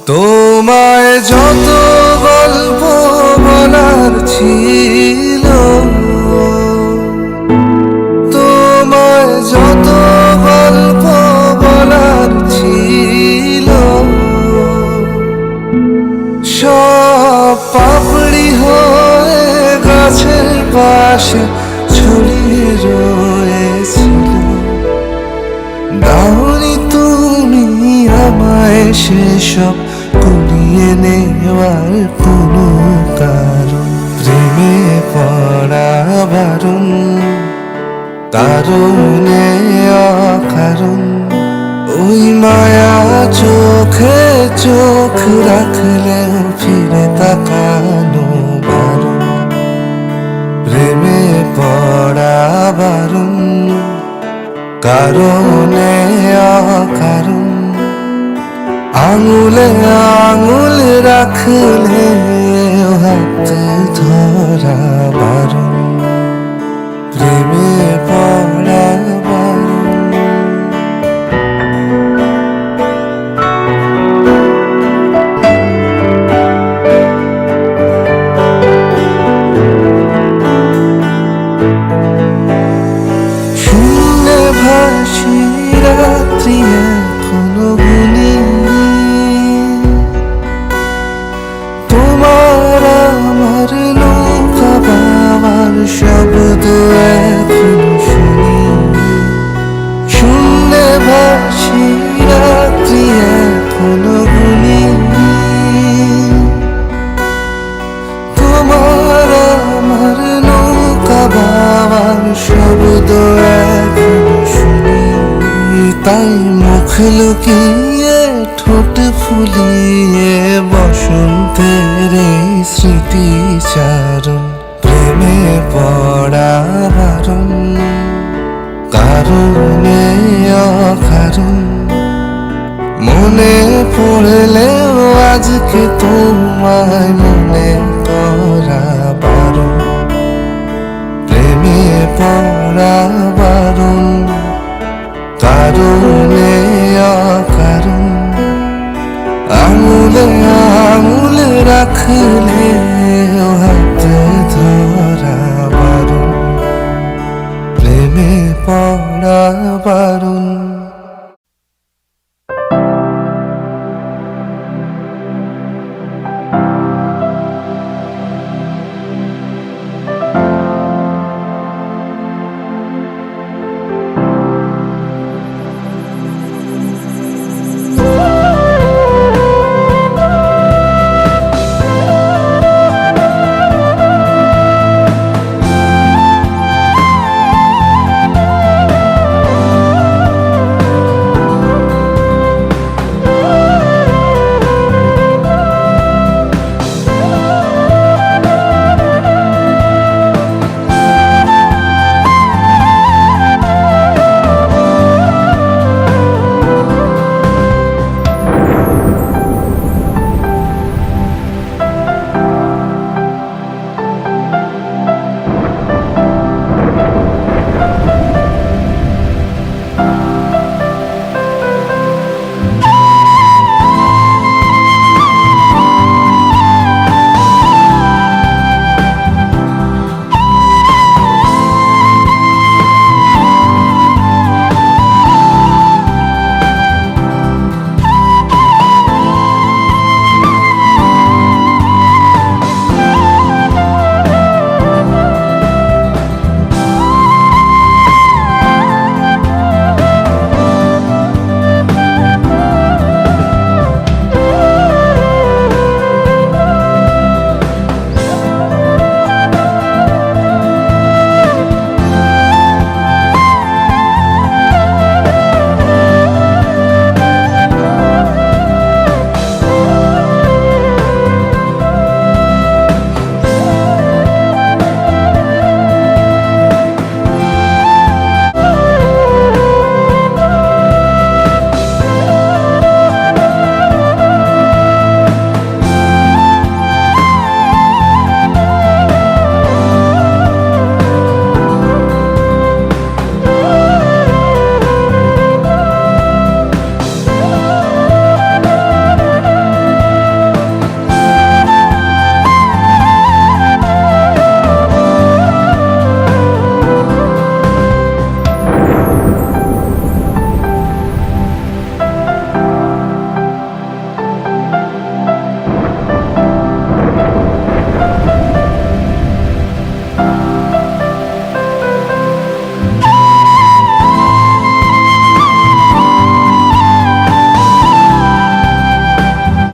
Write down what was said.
তোমায় যত গল্প বলার ছিল, তোমায় যত গল্প বলার ছিল, সব পাপড়ি হয়ে গাছের পাশে ছড়িয়ে রয়েছিল। দাওনি তুমি আমায় সেসব কুড়িয়ে নেওয়ার কোনো কারণ। প্রেমে পড়া বারণ, কারণে অকারণ। ওই মায়া চোখে চোখ রাখলেও ফিরে তাকানো বারণ। প্রেমে পড়া বারণ, কারণে অকারণ। আঙুলে আঙুল রাখলে হাত ধরা বারণ। প্রেমে পড়া বারণ। শূন্যে ভাসি রাত্রি এখনো গুনি, তোমার আমার নৌকা বাবার শব্দ এখনো শুনি। শূন্যে ভাসি রাত্রি এখনো গুনি, তোমার আমার নৌকা বাবার শব্দ এখনো শুনি। তাই মুখ লুকিয়ে ঠোঁট ফুলিয়ে বসন্তের এই স্মৃতিচারণ। প্রেমে পড়া বারণ, কারণে অকারণ। মনে পড়লেও আজকে তোমায় মনে করা বারণ। প্রেমে পড়া বারণ, কারণে অকারণ। আঙুলে আঙুল রাখলে হাত ধরা বারণ। প্রেমে পড়া বারণ।